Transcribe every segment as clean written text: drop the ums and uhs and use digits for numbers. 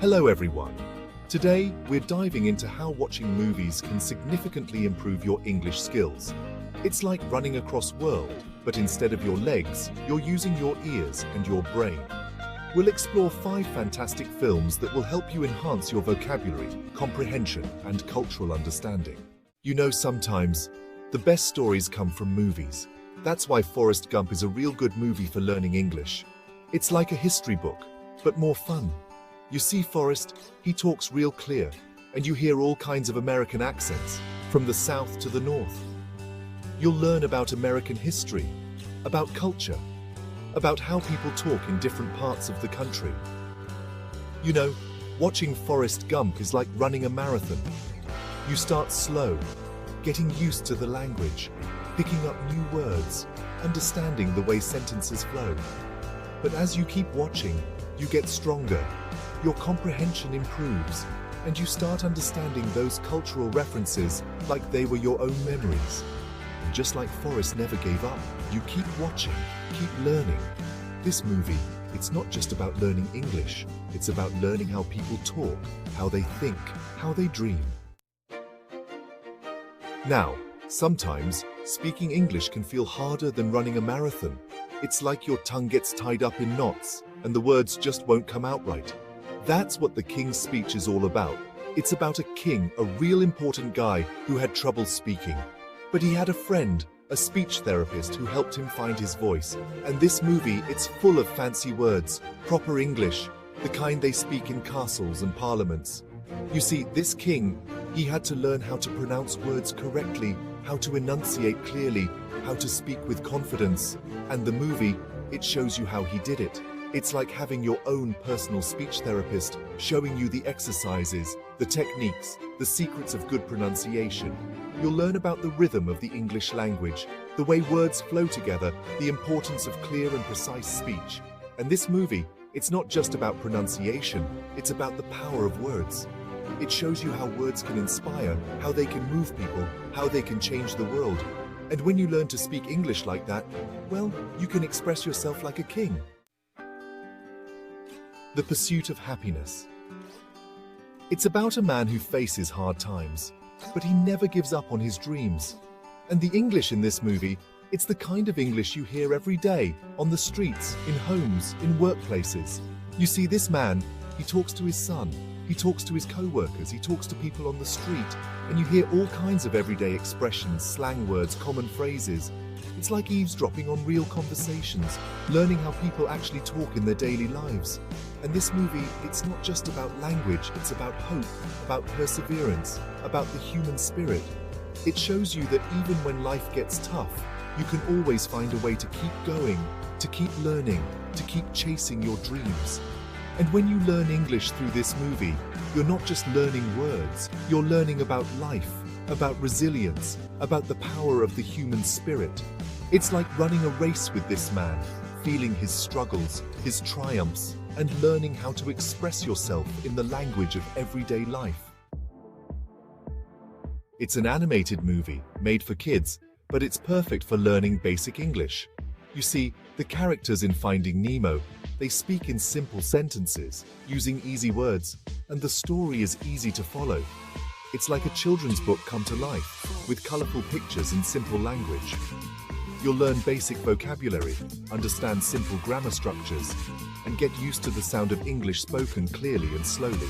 Hello everyone. Today, we're diving into how watching movies can significantly improve your English skills. It's like running across world, but instead of your legs, you're using your ears and your brain. We'll explore 5 fantastic films that will help you enhance your vocabulary, comprehension, and cultural understanding. You know, sometimes, the best stories come from movies. That's why Forrest Gump is a real good movie for learning English. It's like a history book, but more fun. You see, Forrest, he talks real clear, and you hear all kinds of American accents, from the South to the North. You'll learn about American history, about culture, about how people talk in different parts of the country. You know, watching Forrest Gump is like running a marathon. You start slow, getting used to the language, picking up new words, understanding the way sentences flow. But as you keep watching, you get stronger, your comprehension improves, and you start understanding those cultural references like they were your own memories. And just like Forrest never gave up, you keep watching, keep learning. This movie, it's not just about learning English, it's about learning how people talk, how they think, how they dream. Now, sometimes, speaking English can feel harder than running a marathon. It's like your tongue gets tied up in knots, and the words just won't come out right. That's what the King's Speech is all about. It's about a king, a real important guy who had trouble speaking. But he had a friend, a speech therapist who helped him find his voice. And this movie, it's full of fancy words, proper English, the kind they speak in castles and parliaments. You see, this king, he had to learn how to pronounce words correctly, how to enunciate clearly, how to speak with confidence. And the movie, it shows you how he did it. It's like having your own personal speech therapist showing you the exercises, the techniques, the secrets of good pronunciation. You'll learn about the rhythm of the English language, the way words flow together, the importance of clear and precise speech. And this movie, it's not just about pronunciation, it's about the power of words. It shows you how words can inspire, how they can move people, how they can change the world. And when you learn to speak English like that, well, you can express yourself like a king. The Pursuit of Happiness. It's about a man who faces hard times, but he never gives up on his dreams. And the English in this movie, it's the kind of English you hear every day, on the streets, in homes, in workplaces. You see, this man, he talks to his son, he talks to his co-workers, he talks to people on the street, and you hear all kinds of everyday expressions, slang words, common phrases. It's like eavesdropping on real conversations, learning how people actually talk in their daily lives. And this movie, it's not just about language, it's about hope, about perseverance, about the human spirit. It shows you that even when life gets tough, you can always find a way to keep going, to keep learning, to keep chasing your dreams. And when you learn English through this movie, you're not just learning words, you're learning about life, about resilience, about the power of the human spirit. It's like running a race with this man, feeling his struggles, his triumphs, and learning how to express yourself in the language of everyday life. It's an animated movie, made for kids, but it's perfect for learning basic English. You see, the characters in Finding Nemo, they speak in simple sentences, using easy words, and the story is easy to follow. It's like a children's book come to life, with colorful pictures and simple language. You'll learn basic vocabulary, understand simple grammar structures, and get used to the sound of English spoken clearly and slowly.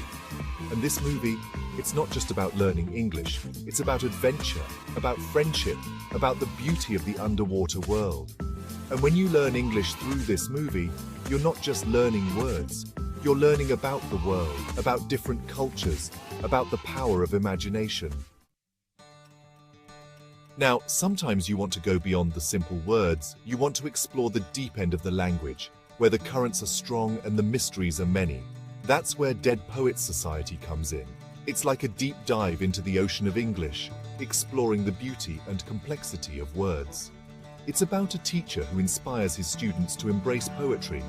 And this movie, it's not just about learning English, it's about adventure, about friendship, about the beauty of the underwater world. And when you learn English through this movie, you're not just learning words, you're learning about the world, about different cultures, about the power of imagination. Now, sometimes you want to go beyond the simple words, you want to explore the deep end of the language, where the currents are strong and the mysteries are many. That's where Dead Poets Society comes in. It's like a deep dive into the ocean of English, exploring the beauty and complexity of words. It's about a teacher who inspires his students to embrace poetry,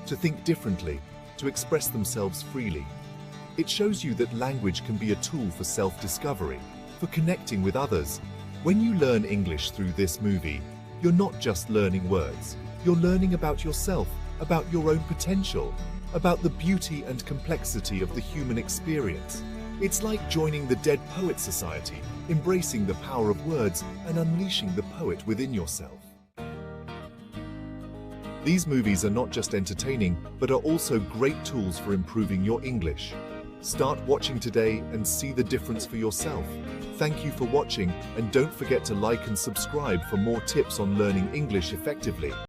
to think differently, to express themselves freely. It shows you that language can be a tool for self-discovery, for connecting with others. When you learn English through this movie, you're not just learning words, you're learning about yourself, about your own potential. about the beauty and complexity of the human experience. It's like joining the Dead Poets Society, embracing the power of words and unleashing the poet within yourself. These movies are not just entertaining, but are also great tools for improving your English. Start watching today and see the difference for yourself. Thank you for watching, and don't forget to like and subscribe for more tips on learning English effectively.